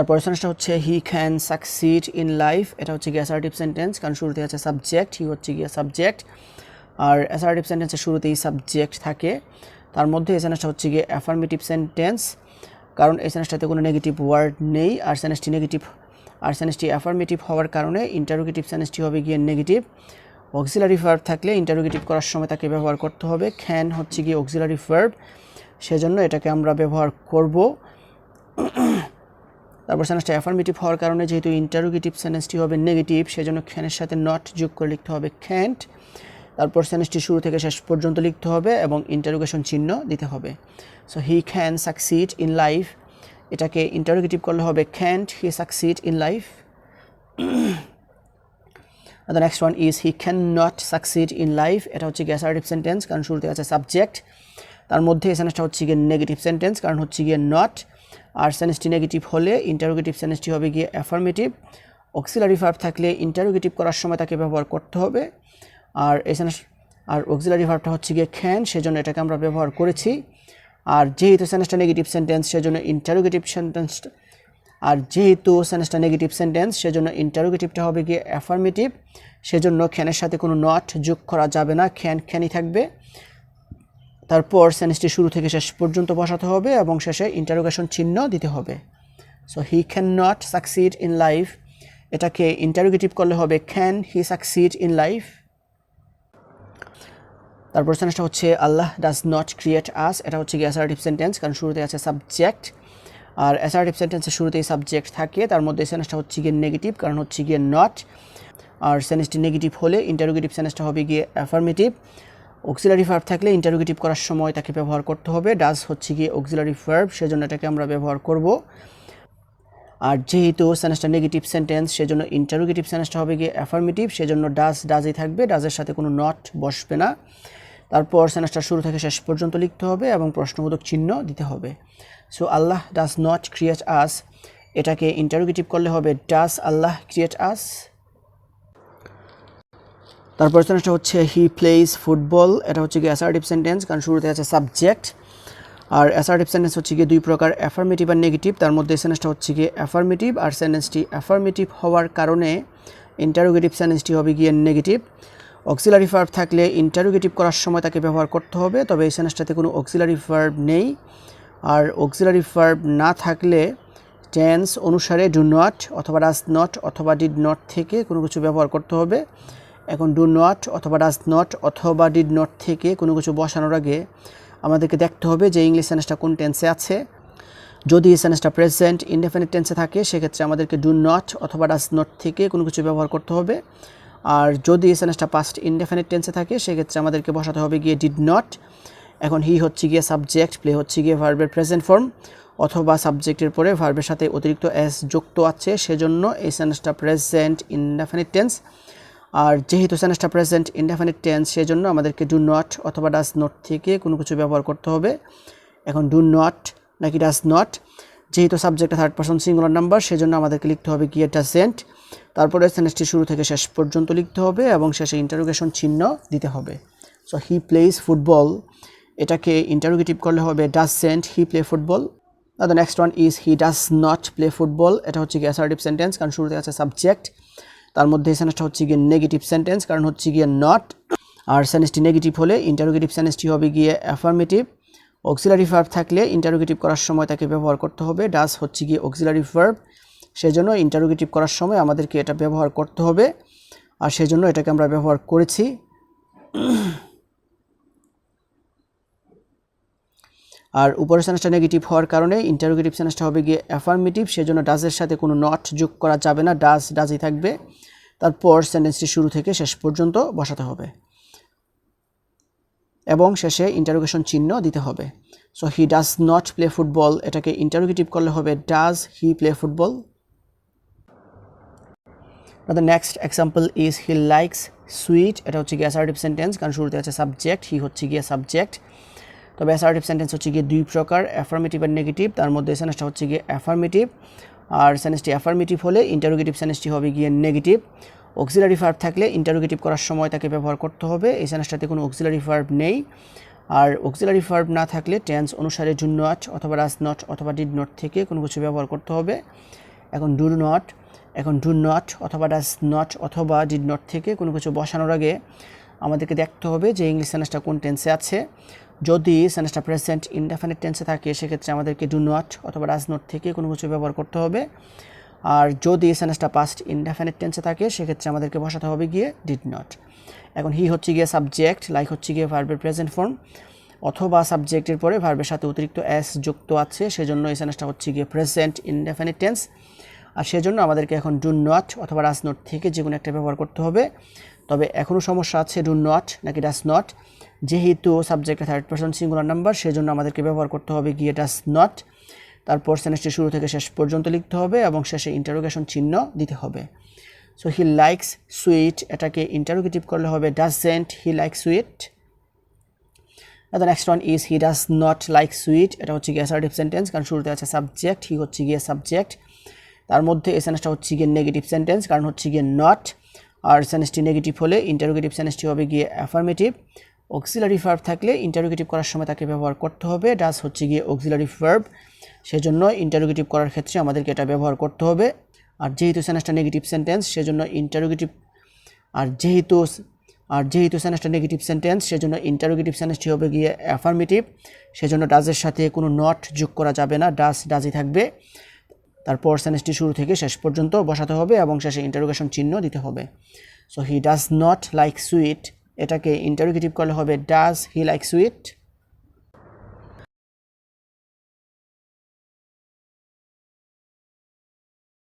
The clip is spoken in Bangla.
তারপর সেন্টেন্সটা হচ্ছে he can succeed in life. এটা হচ্ছে গিয়ে অ্যাসার্টিভ সেন্টেন্স, কারণ শুরুতে আছে সাবজেক্ট, হি হচ্ছে গিয়ে সাবজেক্ট। আর অ্যাসার্টিভ সেন্টেন্সের শুরুতেই সাবজেক্ট থাকে। তার মধ্যে এই সেন্টেন্সটা হচ্ছে গিয়ে অ্যাফার্মেটিভ সেন্টেন্স, কারণ এই সেন্টেন্সটাতে কোনো নেগেটিভ ওয়ার্ড নেই। আর সেন্টেন্সটি অ্যাফার্মেটিভ হওয়ার কারণে ইন্টারোগেটিভ সেন্টেন্সটি হবে গিয়ে নেগেটিভ। অক্সিলারি ভার্ব থাকলে ইন্টারোগেটিভ করার সময় তাকে ব্যবহার করতে হবে। ক্যান হচ্ছে গিয়ে অক্সিলারি ভার্ব, সেজন্য এটাকে আমরা ব্যবহার করব। তারপর সেন্টেন্সটা অ্যাফার্মেটিভ হওয়ার কারণে যেহেতু ইন্টারোগেটিভ সেন্টেন্সটি হবে নেগেটিভ, সেজন্য ক্যানের সাথে নট যোগ করে লিখতে হবে ক্যান্ট। তারপর সেন্টেন্সটি শুরু থেকে শেষ পর্যন্ত লিখতে হবে এবং ইন্টারোগেশন চিহ্ন দিতে হবে। So he can succeed in life, এটাকে ইন্টারোগেটিভ করলে হবে can't he succeed in life. The next one is he cannot succeed in life. এটা হচ্ছে গিয়ে অ্যাসার্টিভ সেন্টেন্স, কারণ শুরুতে আছে সাবজেক্ট। তার মধ্যে এই সেন্টেন্সটা হচ্ছে গিয়ে নেগেটিভ সেন্টেন্স, কারণ হচ্ছে গিয়ে নট। আর সেন্টেন্সটি নেগেটিভ হলে ইন্টারোগেটিভ সেন্টেন্সটি হবে গিয়ে অ্যাফার্মেটিভ। অক্সিলারি ভার্ব থাকলে ইন্টারোগেটিভ করার সময় তাকে ব্যবহার করতে হবে। আর এই সেন্টেন্স আর অক্সিলারি ভার্বটা হচ্ছে গিয়ে ক্যান, সেজন্য এটাকে আমরা ব্যবহার করেছি। আর যেহেতু সেন্টেন্সটা নেগেটিভ সেন্টেন্স, সেজন্য ইন্টারোগেটিভটা হবে গিয়ে অ্যাফার্মেটিভ, সেজন্য ক্যানের সাথে কোনো নট যোগ করা যাবে না, ক্যানই থাকবে। তারপর সেন্টেন্সটি শুরু থেকে শেষ পর্যন্ত বসাতে হবে এবং শেষে ইন্টারোগেশন চিহ্ন দিতে হবে। So he can not succeed in life, এটাকে ইন্টারোগেটিভ করলে হবে can he succeed in life. তারপর সেন্টেন্সটা হচ্ছে আল্লাহ ডাজ নট ক্রিয়েট আস। এটা হচ্ছে গিয়ে অ্যাসার্টিভ সেন্টেন্স, কারণ শুরুতে আছে সাবজেক্ট। আর অ্যাসার্টিভ সেন্টেন্সের শুরুতেই সাবজেক্ট থাকে। তার মধ্যে সেন্টেন্সটা হচ্ছে গিয়ে নেগেটিভ, কারণ হচ্ছে গিয়ে নট। আর সেন্টেন্সটি নেগেটিভ হলে ইন্টারোগেটিভ সেন্টেন্সটা হবে গিয়ে অ্যাফার্মেটিভ। অক্সিলারি ভার্ব থাকলে ইন্টারোগেটিভ করার সময় তাকে ব্যবহার করতে হবে। ডাজ হচ্ছে গিয়ে অক্সিলারি ভার্ব, সেজন্য এটাকে আমরা ব্যবহার করব। আর যেহেতু সেন্টেন্সটা নেগেটিভ সেন্টেন্স, সেজন্য ইন্টারোগেটিভ সেন্টেন্সটা হবে গিয়ে অ্যাফার্মেটিভ, সেজন্য ডাজই থাকবে, ডাজের সাথে কোনো নট বসবে না। তারপর সেন্টেন্সটা শুরু থেকে শেষ পর্যন্ত লিখতে হবে এবং প্রশ্নবোধক চিহ্ন দিতে হবে। So Allah does not create us, এটাকে ইন্টারোগেটিভ করলে হবে ডাজ আল্লাহ ক্রিয়েট আস। তারপর সেন্টেন্সটা হচ্ছে হি প্লেইজ ফুটবল। এটা হচ্ছে গিয়ে অ্যাসার্টিভ সেন্টেন্স, কারণ শুরুতে আছে সাবজেক্ট। আর অ্যাসার্টিভ সেন্টেন্স হচ্ছে গিয়ে দুই প্রকার, অ্যাফার্মেটিভ আর নেগেটিভ। তার মধ্যে সেন্টেন্সটা হচ্ছে গিয়ে অ্যাফার্মেটিভ, আর সেন্টেন্সটি অ্যাফার্মেটিভ হওয়ার কারণে ইন্টারোগেটিভ সেন্টেন্সটি হবে গিয়ে নেগেটিভ। অক্সিলারি ভার্ব থাকলে ইন্টারোগেটিভ করার সময় তাকে ব্যবহার করতে হবে, তবে এই সেন্টেন্সটাতে কোনো অক্সিলারি ভার্ব নেই। আর অক্সিলারি ভার্ব না থাকলে টেন্স অনুসারে ডু নট অথবা ডাজ নট অথবা ডিড নট থেকে কোনো কিছু ব্যবহার করতে হবে। এখন ডু নট অথবা ডাজ নট অথবা ডিড নট থেকে কোনো কিছু বসানোর আগে আমাদেরকে দেখতে হবে যে ইংলিশ সেন্টেন্সটা কোন টেন্সে আছে। যদি এই সেন্টেন্সটা প্রেজেন্ট ইনডেফিনিট টেন্সে থাকে, সেক্ষেত্রে আমাদেরকে ডু নট অথবা ডাজ নট থেকে কোনো কিছু ব্যবহার করতে হবে। আর যদি এই সেন্টেন্সটা পাস্ট ইনডেফিনিট টেন্সে থাকে, সেক্ষেত্রে আমাদেরকে বসাতে হবে গিয়ে ডিড নট। এখন হি হচ্ছে গিয়ে সাবজেক্ট, প্লে হচ্ছে গিয়ে ভার্বের প্রেজেন্ট ফর্ম, অথবা সাবজেক্টের পরে ভার্বের সাথে অতিরিক্ত এস যুক্ত আছে, সেজন্য এই সেন্টেন্সটা প্রেজেন্ট ইনডেফিনিট টেন্স। আর যেহেতু সেন্টেন্সটা প্রেজেন্ট ইনডেফিনিট টেন্স, সেজন্য আমাদেরকে ডু নট অথবা ডাজ নট থেকে কোনো কিছু ব্যবহার করতে হবে। এখন ডু নট নাকি ডাজ নট, যেহেতু সাবজেক্টে থার্ড পারসন সিঙ্গুলার নাম্বার, সেজন্য আমাদেরকে লিখতে হবে গিয়ে ডাজেন্ট। তারপরে সেন্টেন্সটি শুরু থেকে শেষ পর্যন্ত লিখতে হবে এবং শেষে ইন্টারোগেশন চিহ্ন দিতে হবে। সো হি প্লেইজ ফুটবল, এটাকে ইন্টারোগেটিভ করলে হবে doesn't he play football. The next one is he does not play football. এটা হচ্ছে গিয়ে অ্যাসার্টিভ সেন্টেন্স, কারণ শুরুতে আছে সাবজেক্ট। তার মধ্যে এই সেন্টেন্সটা হচ্ছে গিয়ে নেগেটিভ সেন্টেন্স, কারণ হচ্ছে গিয়ে নট। আর সেন্টেন্সটি নেগেটিভ হলে ইন্টারোগেটিভ সেন্টেন্সটি হবে গিয়ে অ্যাফার্মেটিভ। অক্সিলারি ভার্ব থাকলে ইন্টারোগেটিভ করার সময় তাকে ব্যবহার করতে হবে। ডাজ হচ্ছে গিয়ে অক্সিলারি ভার্ব, সেজন্য ইন্টারোগেটিভ করার সময় আমাদেরকে এটা ব্যবহার করতে হবে, আর সেজন্য এটাকে আমরা ব্যবহার করেছি। আর উপরের সেন্টেন্সটা নেগেটিভ হওয়ার কারণে ইন্টারোগেটিভ সেন্টেন্সটা হবে গিয়ে অ্যাফার্মেটিভ, সেজন্য ডাজের সাথে কোনো নট যোগ করা যাবে না, ডাজই থাকবে। তারপর সেন্টেন্সটি শুরু থেকে শেষ পর্যন্ত বসাতে হবে এবং শেষে ইন্টারোগেশন চিহ্ন দিতে হবে। So he does not play football, এটাকে ইন্টারোগেটিভ করলে হবে does he play football. The next example is he likes sweet. এটা হচ্ছে গিয়ে অ্যাসার্টিভ সেন্টেন্স, কারণ শুরুতে আছে সাবজেক্ট, হি হচ্ছে গিয়ে সাবজেক্ট। তবে অ্যাসার্টিভ সেন্টেন্স হচ্ছে গিয়ে দুই প্রকার, অ্যাফার্মেটিভ আর নেগেটিভ। তার মধ্যে সেন্টেন্সটা হচ্ছে গিয়ে অ্যাফার্মেটিভ, আর সেন্টেন্সটি অ্যাফার্মেটিভ হলে ইন্টারোগেটিভ সেন্টেন্সটি হবে গিয়ে নেগেটিভ। অক্সিলারি ভার্ব থাকলে ইন্টারোগেটিভ করার সময় তাকে ব্যবহার করতে হবে। এই সেন্টেন্সটাতে কোনো অক্সিলারি ভার্ব নেই। আর অক্সিলারি ভার্ব না থাকলে টেন্স অনুসারে ডু নট অথবা ডাজ নট অথবা ডিড নট থেকে কোনো কিছু ব্যবহার করতে হবে। এখন ডু নট অথবা ডাজ নট অথবা ডিড নট থেকে কোনো কিছু বসানোর আগে আমাদেরকে দেখতে হবে যে ইংলিশ সেন্টেন্সটা কোন টেন্সে আছে। যদি সেন্টেন্সটা প্রেজেন্ট ইনডেফিনিট টেন্সে থাকে সেক্ষেত্রে আমাদেরকে ডু নট অথবা ডাজ নট থেকে কোনো কিছু ব্যবহার করতে হবে। আর যদি সেন্টেন্সটা পাস্ট ইনডেফিনিট টেন্সে থাকে সেক্ষেত্রে আমাদেরকে বসাতে হবে গিয়ে ডিড নট। এখন হি হচ্ছে গিয়ে সাবজেক্ট, লাইক হচ্ছে গিয়ে ভার্বের প্রেজেন্ট ফর্ম, অথবা সাবজেক্টের পরে ভার্বের সাথে অতিরিক্ত এস যুক্ত আছে, সেজন্য এই সেন্টেন্সটা হচ্ছে গিয়ে প্রেজেন্ট ইনডেফিনিট টেন্স। আর সেজন্য আমাদেরকে এখন ডু নট অথবা ডাজ নট থেকে যে কোনো একটা ব্যবহার করতে হবে। তবে এখনও সমস্যা আছে ডু নট নাকি ডাজ নট। যেহেতু সাবজেক্টে থার্ড পারসন সিঙ্গুলার নাম্বার সেজন্য আমাদেরকে ব্যবহার করতে হবে গিয়ে ডাজ নট। তারপর সেন্টেন্সটি শুরু থেকে শেষ পর্যন্ত লিখতে হবে এবং শেষে ইন্টারোগেশন চিহ্ন দিতে হবে। সো হি লাইকস সুইট, এটাকে ইন্টারোগেটিভ করলে হবে doesn't he like sweet. The next one is he does not like sweet, এটা হচ্ছে গিয়ে অ্যাসার্টিভ সেন্টেন্স কারণ শুরুতে আছে সাবজেক্ট, হি হচ্ছে গিয়ে সাবজেক্ট। তার মধ্যে এই সেন্টেন্সটা হচ্ছে গিয়ে নেগেটিভ সেন্টেন্স কারণ হচ্ছে গিয়ে নট, আর সেন্টেন্সটি নেগেটিভ হলে ইন্টারোগেটিভ সেন্টেন্সটি হবে গিয়ে অ্যাফার্মেটিভ। অক্সিলারি ভার্ব থাকলে ইন্টারোগেটিভ করার সময় তাকে ব্যবহার করতে হবে, ডাজ হচ্ছে গিয়ে অক্সিলারি ভার্ব, সেজন্য ইন্টারোগেটিভ করার ক্ষেত্রে আমাদেরকে এটা ব্যবহার করতে হবে। আর যেহেতু সেন্টেন্সটা নেগেটিভ সেন্টেন্স সেজন্য ইন্টারোগেটিভ আর যেহেতু সেন্টেন্সটা নেগেটিভ সেন্টেন্স সেজন্য ইন্টারোগেটিভ সেন্টেন্সটি হবে গিয়ে অ্যাফার্মেটিভ, সেজন্য ডাজের সাথে কোনো নট যোগ করা যাবে না, ডাজই থাকবে। তারপর সেন্টেন্সটি শুরু থেকে শেষ পর্যন্ত বসাতে হবে এবং শেষে ইন্টারোগেশন চিহ্ন দিতে হবে। So he does not like sweet, এটাকে ইন্টারোগেটিভ করলে হবে ডাজ হি লাইক সুইট।